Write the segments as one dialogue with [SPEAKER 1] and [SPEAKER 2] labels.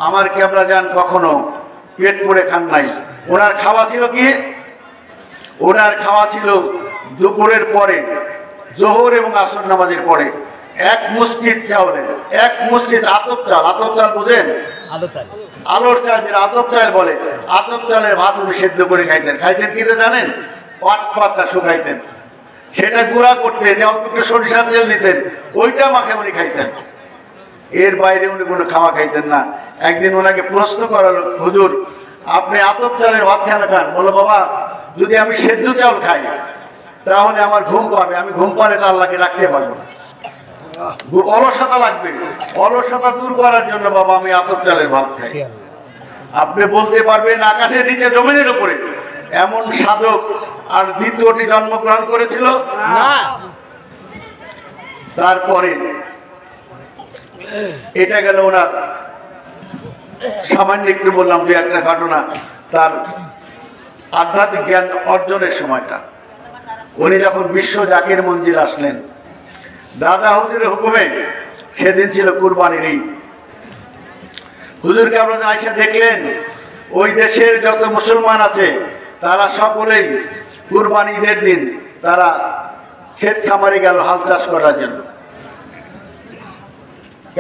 [SPEAKER 1] আমার কেবলা যান কখনো পেট পড়ে খান নাই। ওনার খাওয়া ছিল কি? ওনার খাওয়া ছিল দুপুরের পরে, জোহর এবং আসর নামাজের পরে এক মসজিদ চাউলের, এক মসজিদ আতপ চাল। আতপ চাল বুঝেন? আলোর চাল, যেটা আতপ চাল বলে। আতপ চালের ভাত উনি সেদ্ধ করে খাইতেন। খাইতেন কি জানেন? পাট পাতা শুকাইতেন, সেটা গুঁড়া করতেন, অল্প একটু সরিষার তেল দিতেন, ওইটা মাখে উনি খাইতেন। এর বাইরে উনি কোনো খাওয়া খাইতেন না। একদিন ওনাকে প্রশ্ন করালো, হুজুর আপনি আতপ চালের ভাত কেন খান? বললো, বাবা যদি আমি সেদ্ধ চাল খাই তাহলে আমার ঘুম পাবে, আমি ঘুম পালে তো আল্লাহকে রাখতে পারবো না, অলসতা লাগবে। অলসতা দূর করার জন্য বাবা আমি আতপ চালের ভাত খাই। আপনি বলতে পারবেন আকাশের নিচে জমিনের উপরে এমন সাধক আর দ্বিতীয়টি জন্মগ্রহণ করেছিল? তারপরে এটা গেল ওনার সামান্য একটু বললাম যে একটা ঘটনা, তার আধ্যাত্মিক জ্ঞান অর্জনের সময়টা। উনি যখন বিশ্ব জাকির মঞ্জিল আসলেন, দাদা হুজুরের হুকুমে, সেদিন ছিল কুরবানির ঈদ। হুজুরকে আপনারা আইসা দেখলেন ওই দেশের যত মুসলমান আছে তারা সকলেই কুরবানি ঈদের দিন তারা ক্ষেত খামারে গেল হাল চাষ করার জন্য।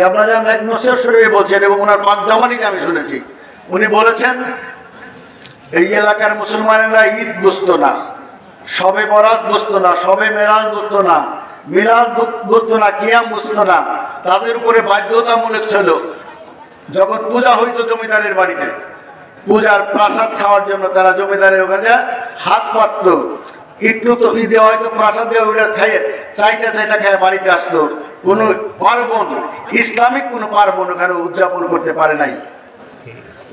[SPEAKER 1] আপনারা জানেন এক নসিহত শরীফে বলছেন, এবং ওনার পাকজামানিতে আমি শুনেছি, উনি বলেছেন এই এলাকার মুসলমানেরা ঈদ বুঝতো না, শবে বরাত বুঝতো না, শবে মেরাজ বুঝতো না, মিলাদ বুঝতো না, কিয়াম বুঝতো না। তাদের উপরে বাধ্যতামূলক ছিল যখন পূজা হইতো জমিদারের বাড়িতে, পূজার প্রাসাদ খাওয়ার জন্য তারা জমিদারের ওখানে হাত পাতত। একটু তো ঈদে হয়তো প্রাসাদে ওটা খাইয়ে চাইটা চাইটা খায় বাড়িতে আসতো। কোনো পার্বণ, ইসলামিক কোনো পার্বণ ওখানে উদযাপন করতে পারে নাই।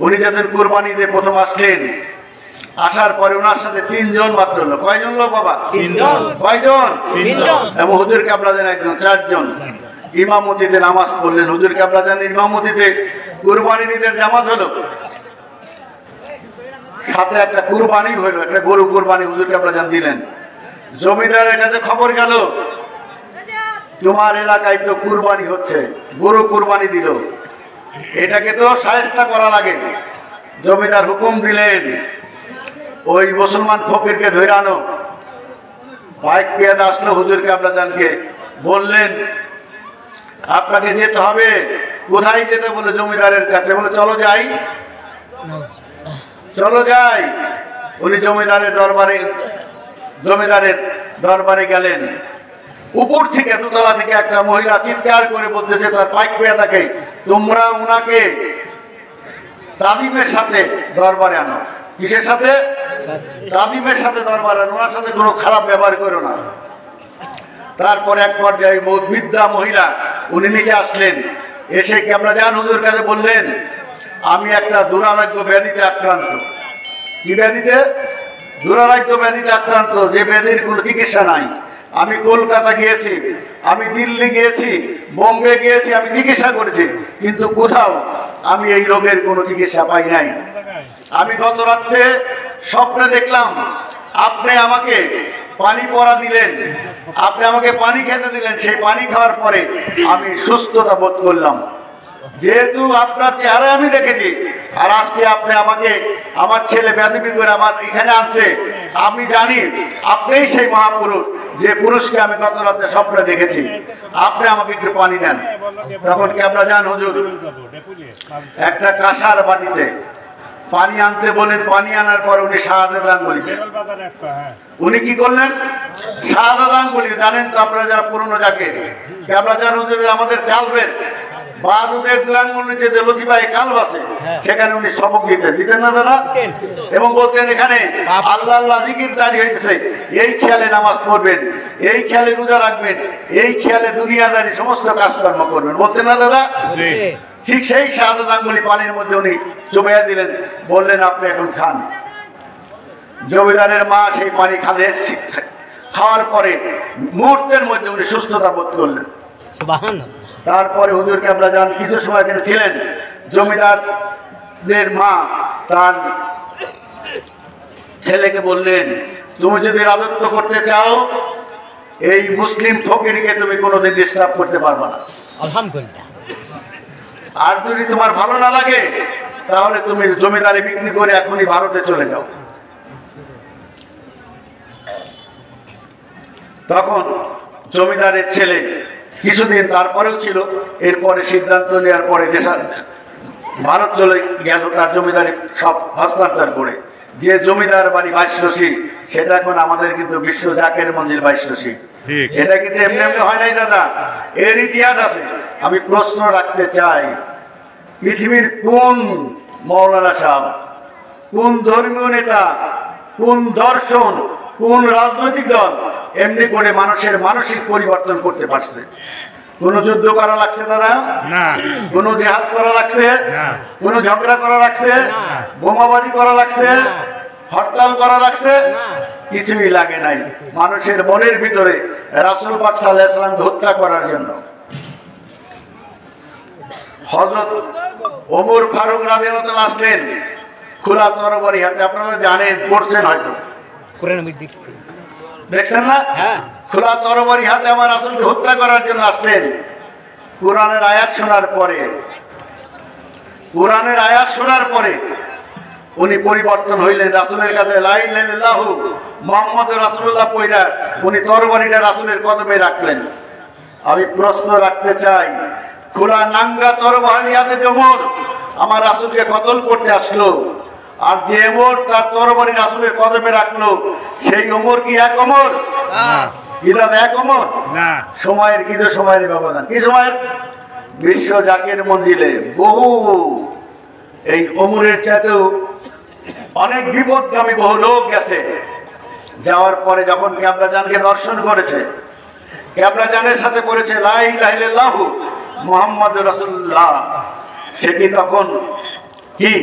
[SPEAKER 1] উনি যাদের কোরবানি ঈদে প্রথম আসলেন, আসার পরে ওনার সাথে 3 জন মাত্র হলো। কয়জন লোক বাবা? 3 জন। কয়জন? 3 জন। এবং হুজুর কেবলা জান একজন, 4 জন। ইমামতিতে নামাজ পড়লেন। হুজুর কেবলা জান ইমামতিতে কুরবানি ঈদের জামাত হলো, সাথে একটা কুরবানি হইলো, একটা গরু কুরবানি হুজুর কেবলা জান দিলেন। জমিদারের কাছে খবর গেল, তোমার এলাকায় তো কুরবানি হচ্ছে, গরু কুরবানি দিল, এটাকে তো শায়েস্তা করা লাগে। জমিদার হুকুম দিলেন, ওই মুসলমান ফকিরকে ধরে আনো। বাইক পেয়ে আসলো হুজুর কেবলা জানকে, বললেন আপনাকে যেতে হবে। কোথায় যেতে? বলে জমিদারের কাছে। বলে চলো যাই, চলো যাই। উনি জমিদারের দরবারে গেলেন। উপর থেকে, দোতলা থেকে একটা মহিলা চিৎকার করে বলতেছে তার পাইক পেয়ে থাকে, তোমরা উনাকে তাজিমের সাথে দরবারে আনো। কিসের সাথে? তাজিমের সাথে দরবারে আনো, ওনার সাথে কোনো খারাপ ব্যবহার করো না। তারপরে এক পর্যায়ে বৃদ্ধা মহিলা উনি নিচে আসলেন, এসে কেবলা জান হুজুর কাছে বললেন, আমি একটা দুরারোগ্য ব্যাধিতে আক্রান্ত। কি ব্যাধিতে? দুরারোগ্য ব্যাধিতে আক্রান্ত, যে ব্যাধির কোনো চিকিৎসা নাই। আমি কলকাতা গিয়েছি, আমি দিল্লি গিয়েছি, বোম্বে গিয়েছি, আমি চিকিৎসা করেছি, কিন্তু কোথাও আমি এই রোগের কোনো চিকিৎসা পাই নাই। আমি গত রাত্রে স্বপ্নে দেখলাম আপনি আমাকে পানি পরা দিলেন, আপনি আমাকে পানি খেতে দিলেন, সেই পানি খাওয়ার পরে আমি সুস্থতা বোধ করলাম। যেহেতু আপনার চেহারা আমি দেখেছি, আর আজকে আপনি আমাকে আমার ছেলে ব্যাধি করে আমার এখানে আনছে, আমি জানি আপনিই সেই মহাপুরুষ যে পুরুষকে আমি গত রাতে স্বপ্নে দেখেছি। আপনি আমাকে একটু পানি দেন। তখন কি আপনারা জান হুজুর একটা কাঁসার বাটিতে পানি আনতে বলেন। পানি আনার পর উনি শাহাদাত আঙ্গুলি, উনি কি করলেন? শাহাদাত আঙ্গুলি। জানেন তো আপনারা যারা পুরনো যাকে কেবলা জান হুজুর আমাদের কালবের বাদুদের 2 আঙ্গুল নিচে যে লতিফায় কালব আছে, সেখানে উনি সবক দিতেন না দাদা? এবং বলতেন এখানে আল্লাহ আল্লাহ জিকির জারি হইতেছে, এই খেয়ালে নামাজ পড়বেন, এই খেয়ালে রোজা রাখবেন, এই খেয়ালে দুনিয়াদারি সমস্ত কাজকর্ম করবেন, বলতেন না দাদা? ঠিক সেই শাহাদাত আঙ্গুলি পানির মধ্যে উনি চুবাইয়া দিলেন, বললেন আপনি এখন খান। জমিদারের মা সেই পানি খালেন, খাওয়ার পরে মুহূর্তের মধ্যে উনি সুস্থতা বোধ করলেন। তারপরে হুজুর কেবলা জান কিছু সময় এখানে ছিলেন। জমিদারদের মা তার ছেলেকে বললেন, তুমি যদি রাজত্ব করতে চাও এই মুসলিম ফকিরকে তুমি কোনোদিন ডিস্টার্ব করতে পারবে না। আর যদি তোমার ভালো না লাগে তাহলে তুমি জমিদারি বিক্রি করে এখনই ভারতে চলে যাও। তখন জমিদারের ছেলে কিছুদিন তারপরেও ছিল, এরপরে সিদ্ধান্ত নেওয়ার পরে ভারত চলে গেল তার জমিদারি সব হস্তান্তর করে। যে জমিদার বাড়ি বাইশরশি সেটা এখন আমাদের কিন্তু বিশ্ব জাকের মঞ্জিল বাইশরশি। এটা কিন্তু এমনি এমনি হয় নাই দাদা, এর ইতিহাস আছে। আমি প্রশ্ন রাখতে চাই, পৃথিবীর কোন মৌলানা সাহেব, কোন ধর্মীয় নেতা, কোন দর্শন, কোন রাজনৈতিক দল এমনি করে মানুষের মানসিক পরিবর্তন করতে পারছে? কোন যুদ্ধ করা লাগছে দাদা? না। কোন জেহাদ করা লাগছে? না। কোন ঝগড়া করা লাগছে? বোমাবাজি করা লাগছে? হরতাল করা লাগছে? কিছুই লাগে নাই। মানুষের মনের ভিতরে রাসূল পাক সাল্লাল্লাহু আলাইহি ওয়াসাল্লামকে হত্যা করার জন্য হযরত ওমর ফারুক রাদিয়াল্লাহু তাআলা আসলেন খোলা তরবারি হাতে। আপনারা জানেন, পড়ছেন হয়তো, কোরআনে আমি দেখছি, দেখছেন না? হ্যাঁ, খোলা তরবারি হাতে আমার রাসূলকে হত্যা করার জন্য আসলেন। কোরআনের আয়াত শোনার পরে উনি পরিবর্তন হইলেন। রাসূলের কাছে লা ইলাহা ইল্লাল্লাহু মুহাম্মাদুর রাসূলুল্লাহ পয়রা উনি তরবারিটা রাসূলের কদমে রাখলেন। আমি প্রশ্ন রাখতে চাই, খোলা নাঙ্গা তরবারি হাতে ওমর আমার রাসূলকে কতল করতে আসলো, আর যে ওমর তার তরবারি রাসূলের কদমে রাখলো সেই ওমর কি এক ওমর? এক ওমর না। সময়ের কিন্তু সময়ের ব্যবধান। কি সময়ের? বিশ্ব জাকের মঞ্জিলে বহু এই ওমরের চাইতেও অনেক বিপদগামী বহু লোক গেছে। যাওয়ার পরে যখন কেবলা জানকে দর্শন করেছে, কেবলা জানের সাথে পড়েছে লা ইলাহা ইল্লাল্লাহু মুহাম্মাদুর রাসূলুল্লাহ, সে কি তখন কি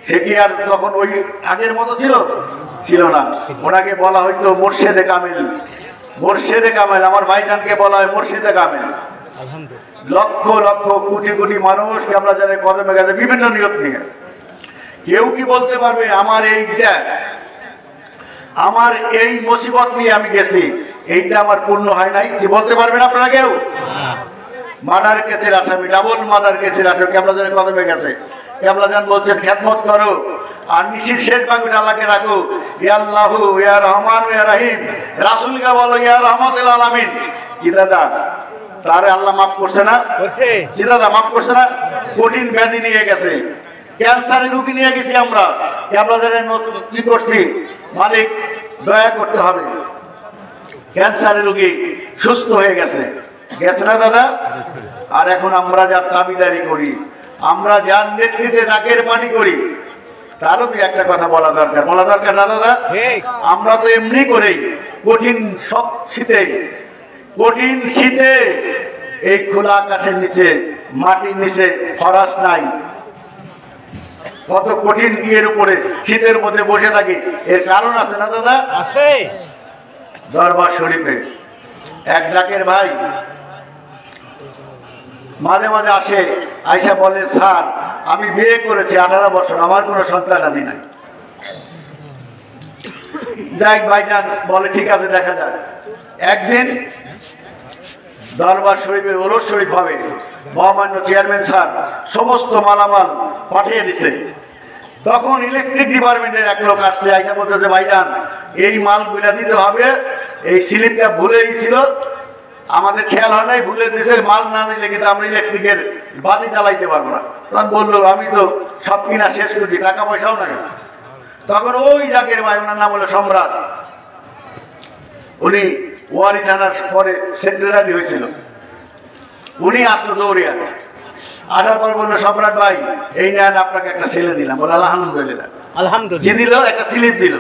[SPEAKER 1] সে কি আর তখন ওই আগের মতো ছিল না? ওনাকে বলা হয়তো মুর্শেদে কামেল। মুর্শেদে কামেল, আমার ভাইজানকে বলা হয় মুর্শেদে কামেল। লক্ষ লক্ষ কোটি কোটি মানুষ কেবলা জানের কদমে গেছে বিভিন্ন নিয়ত নিয়ে। কেউ কি বলতে পারবে আমার এই মুসিবত নিয়ে আমি গেছি, এইটা আমার পূর্ণ হয় নাই? কি বলতে পারবেন আপনারা কেউ? মার্ডার কেসের আসামি, ডাবল মার্ডার কেসের আসামি কেবলা জানের কদমে গেছে। কেবলা জান বলছেন খেদমত করো আর নিশির শেষ ভাগবে আল্লাহকে রাখো, ইয়া আল্লাহু ইয়া রহমান ইয়া রহিম। রাসূলকে বলো ইয়া রাহমাতুল আলামিন। কি দাদা, তারে আল্লাহ মাফ করছে না? কি দাদা, মাফ করছে না? কঠিন ব্যাধি নিয়ে গেছে, ক্যান্সারের রোগী নিয়ে গেছি আমরা। কেবলা জানের কি করছি? মালিক দয়া করতে হবে। ক্যান্সারের রোগী সুস্থ হয়ে গেছে না দাদা? আর এখন আমরা যার দাবিদারি করি, আমরা যার নেতৃত্বে নাকের পানি করি, তারও তো একটা কথা বলা দরকার না দাদা? আমরা তো এমনি করেই কঠিন শীতে এই খোলা আকাশের নিচে, মাটির নিচে ফরাস নাই, কত কঠিন ইয়ের উপরে শীতের মধ্যে বসে থাকি। এর কারণ আছে না দাদা? আছে। দরবার শরীফে এক জাকের ভাই মাঝে মাঝে আসে, আইসা বলে, স্যার আমি বিয়ে করেছি 18 বছর, আমার কোনো সন্তানাদি নাই। যাই ভাইজান বলে ঠিক আছে, দেখা যাক। একদিন দরবার শরীফে ওরস শরীফ হবে, মহামান্য চেয়ারম্যান স্যার সমস্ত মালামাল পাঠিয়ে দিচ্ছে। তখন ইলেকট্রিক ডিপার্টমেন্টের এক লোক আসছে, আইসা বলতেছে, ভাইজান এই মালগুলা দিতে হবে, এই স্লিপটা ভুলে গেছিল, আমাদের খেয়াল হয় নাই, ভুলে দিয়েছে, মাল না দিলে কিন্তু আমরা ইলেকট্রিকের বাতি চালাইতে পারবো না। তখন বললো, আমি তো সব কিনা শেষ করছি, টাকা পয়সাও নাই। তখন ওই জাকের ভাই, ওনার নাম হলো সম্রাট, উনি ওয়ারি থানার পরে সেক্রেটারি হয়েছিল, উনি আসলো দৌড়িয়া। আসার পর বললো, সম্রাট ভাই এই নেন আপনাকে একটা ছেলে দিলাম। বলে আলহামদুলিল্লাহ। কি দিল? একটা স্লিপ দিল।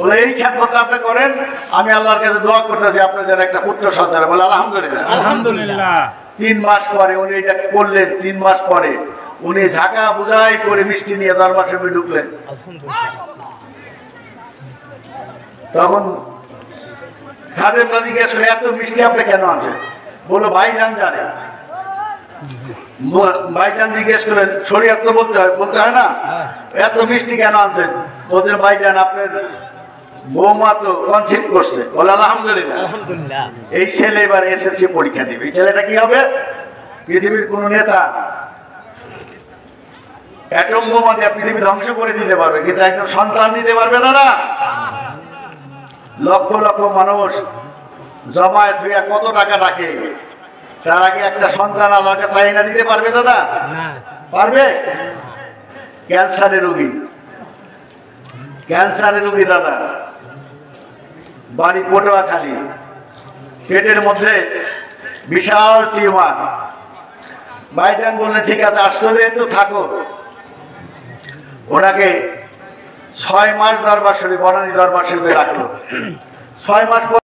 [SPEAKER 1] বলে এই খেদমতটা আপনি করেন, আমি আল্লাহর কাছে দোয়া করতেছি আপনার যেন একটা পুত্র সন্তান। বলে আলহামদুলিল্লাহ। 3 মাস পরে উনি এটা করলেন। 3 মাস পরে উনি ঝাঁকা বুঝাই করে মিষ্টি নিয়ে দরবার শরীফে ঢুকলেন। তখন খাদেম জিজ্ঞেস করে, এত মিষ্টি আপনি কেন আছেন? বললো ভাইজান জানে। ভাইজান জিজ্ঞেস করেন, শরীয়ত তো বলতে হয় না, এত মিষ্টি কেন আনছেন? বলছেন, ভাইজান আপনার বৌমা তো কনসিভ করছে। বলে আলহামদুলিল্লাহ। এই ছেলে এবার এসএসসি পরীক্ষা দিবে। এই ছেলেটা কি হবে? পৃথিবীর কোন নেতা অ্যাটম বোমা দিয়ে পৃথিবী ধ্বংস করে দিতে পারবে, কিন্তু একজন সন্তান দিতে পারবে দাদা? লক্ষ লক্ষ মানুষ জমায়েত হইয়া কত টাকা রাখে, তার আগে একটা সন্তান আল্লাহর কাছে চাহিদা দিতে পারবে দাদা? পারবে? ক্যান্সারের রোগী, ক্যান্সারের রোগী দাদা, বাড়ি পটুয়াখালী, পেটের মধ্যে বিশাল টিউমার। ভাইজান বললেন ঠিক আছে আসলে একটু থাকো। ওনাকে 6 মাস দরবার শরীফ, বনানী দরবার শরীফে রাখলো। 6 মাস